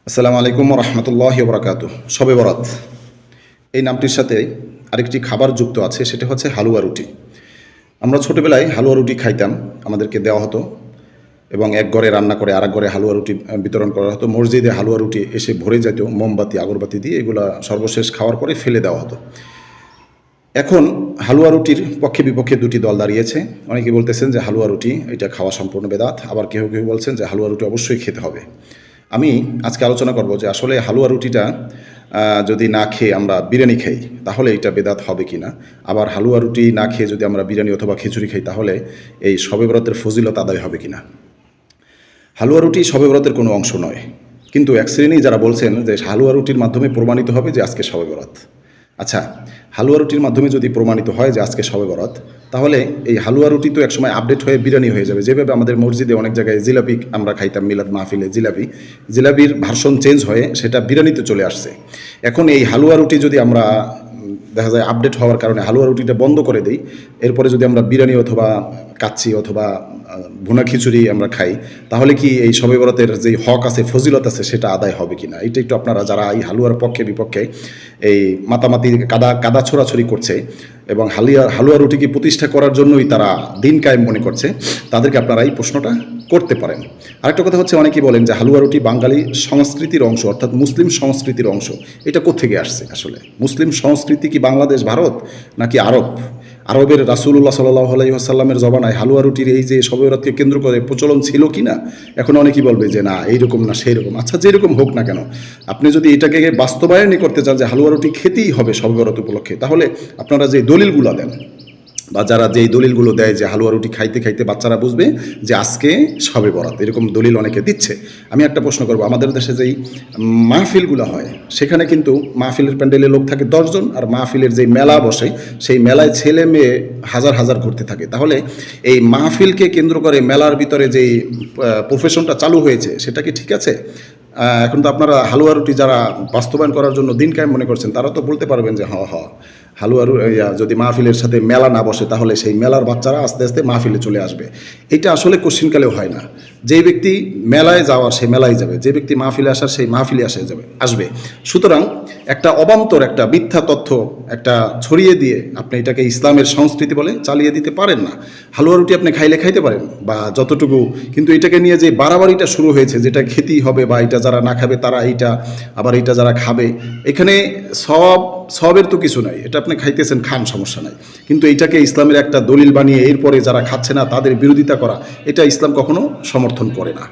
আসসালামু আলাইকুম রহমতুল্লাহ বরাকাতু। শবে বরাত এই নামটির সাথে আরেকটি খাবার যুক্ত আছে, সেটা হচ্ছে হালুয়া রুটি। আমরা ছোটোবেলায় হালুয়া রুটি খাইতাম, আমাদেরকে দেওয়া হতো এবং এক ঘরে রান্না করে আরেক ঘরে হালুয়া রুটি বিতরণ করা হতো। মসজিদে হালুয়া রুটি এসে ভরে যেত মোমবাতি আগরবাতি দিয়ে, এগুলা সর্বশেষ খাওয়ার পরে ফেলে দেওয়া হতো। এখন হালুয়া রুটির পক্ষে বিপক্ষে দুটি দল দাঁড়িয়েছে। অনেকে বলতেছেন যে হালুয়া রুটি এটা খাওয়া সম্পূর্ণ বেদাত, আবার কেউ কেউ বলছেন যে হালুয়া রুটি অবশ্যই খেতে হবে। আমি আজকে আলোচনা করব যে আসলে হালুয়া রুটিটা যদি না খেয়ে আমরা বিরিয়ানি খাই তাহলে এটা বেদাত হবে কি না, আবার হালুয়া রুটি না খেয়ে যদি আমরা বিরিয়ানি অথবা খিচুড়ি খাই তাহলে এই শবে বরাতের ফজিলত আদায় হবে কি না। হালুয়া রুটি শবে বরাতের কোনো অংশ নয়, কিন্তু এক শ্রেণী যারা বলছেন যে হালুয়া রুটির মাধ্যমে প্রমাণিত হবে যে আজকে শবে বরাত। আচ্ছা, হালুয়া রুটির মাধ্যমে যদি প্রমাণিত হয় যে আজকে শবে বরাত, তাহলে এই হালুয়া রুটি তো একসময় আপডেট হয়ে বিরিয়ানি হয়ে যাবে। যেভাবে আমাদের মসজিদে অনেক জায়গায় জিলাপি আমরা খাইতাম, মিলাদ মাহফিলে জিলাপির ভার্সন চেঞ্জ হয়ে সেটা বিরিয়ানিতে চলে আসছে। এখন এই হালুয়া রুটি যদি আমরা দেখা যায় আপডেট হওয়ার কারণে হালুয়া রুটিটা বন্ধ করে দিই, এরপরে যদি আমরা বিরিয়ানি অথবা কাচ্চি অথবা ভুনা খিচুড়ি আমরা খাই, তাহলে কি এই শবে বরাতের যেই হক আছে, ফজিলত আছে, সেটা আদায় হবে কি না। এটা একটু আপনারা যারা এই হালুয়ার পক্ষে বিপক্ষে এই মাতামাতি কাদা ছোড়াছড়ি করছে এবং হালুয়া রুটিকে প্রতিষ্ঠা করার জন্যই তারা দিন কায়েম মনে করছে, তাদেরকে আপনারা এই প্রশ্নটা করতে পারেন। আরেকটা কথা হচ্ছে, অনেকেই বলেন যে হালুয়া রুটি বাঙালি সংস্কৃতির অংশ, অর্থাৎ মুসলিম সংস্কৃতির অংশ। এটা কোত্থেকে আসছে আসলে? মুসলিম সংস্কৃতি কি বাংলাদেশ, ভারত, নাকি আরব? আরবের রাসূলুল্লাহ সাল্লাল্লাহু আলাইহি ওয়াসাল্লামের জমানায় হালুয়া রুটির এই যে শবে বরাতকে কেন্দ্র করে প্রচলন ছিল কি না? এখন অনেকেই বলবে যে না, এইরকম না সেই রকম। আচ্ছা, যেরকম হোক না কেন, আপনি যদি এটাকে বাস্তবায়নই করতে চান যে হালুয়া রুটি খেতেই হবে শবে বরাত উপলক্ষে, তাহলে আপনারা যে দলিলগুলো দেন বা যারা যেই দলিলগুলো দেয় যে হালুয়া রুটি খাইতে খাইতে বাচ্চারা বুঝবে যে আজকে শবে বরাত, এরকম দলিল অনেকে দিচ্ছে। আমি একটা প্রশ্ন করব, আমাদের দেশে যেই মাহফিলগুলো হয় সেখানে কিন্তু মাহফিলের প্যান্ডেলে লোক থাকে 10 জন, আর মাহফিলের যেই মেলা বসে সেই মেলায় ছেলে মেয়ে হাজার হাজার করতে থাকে। তাহলে এই মাহফিলকে কেন্দ্র করে মেলার ভিতরে যেই প্রফেশনটা চালু হয়েছে সেটা কি ঠিক আছে? এখন তো আপনারা হালুয়া রুটি যারা বাস্তবায়ন করার জন্য দিন কায়েম মনে করছেন, তারা তো বলতে পারবেন যে হালুয়া যদি মাহফিলের সাথে মেলা না বসে তাহলে সেই মেলার বাচ্চারা আস্তে আস্তে মাহফিলে চলে আসবে। এটা আসলে কোশ্চিনকালেও হয় না। যেই ব্যক্তি মেলায় যাওয়ার সে মেলায় যাবে, যে ব্যক্তি মাহফিলে আসার সেই মাহফিলে আসবে। সুতরাং একটা অবান্তর একটা মিথ্যা তথ্য একটা ছড়িয়ে দিয়ে আপনি এটাকে ইসলামের সংস্কৃতি বলে চালিয়ে দিতে পারেন না। হালুয়া রুটি আপনি খাইতে পারেন বা যতটুকু, কিন্তু এটাকে নিয়ে যে বাড়াবাড়িটা শুরু হয়েছে, যেটা খেতেই হবে বা এটা যারা না খাবে তারা এইটা, আবার এটা যারা খাবে, এখানে সবের তো কিছু নাই। এটা আপনি খাইতেছেন, খান, সমস্যা নাই, কিন্তু এইটাকে ইসলামের একটা দলিল বানিয়ে এরপরে যারা খাচ্ছে না তাদের বিরোধিতা করা, এটা ইসলাম কখনো সমর্থন করে না।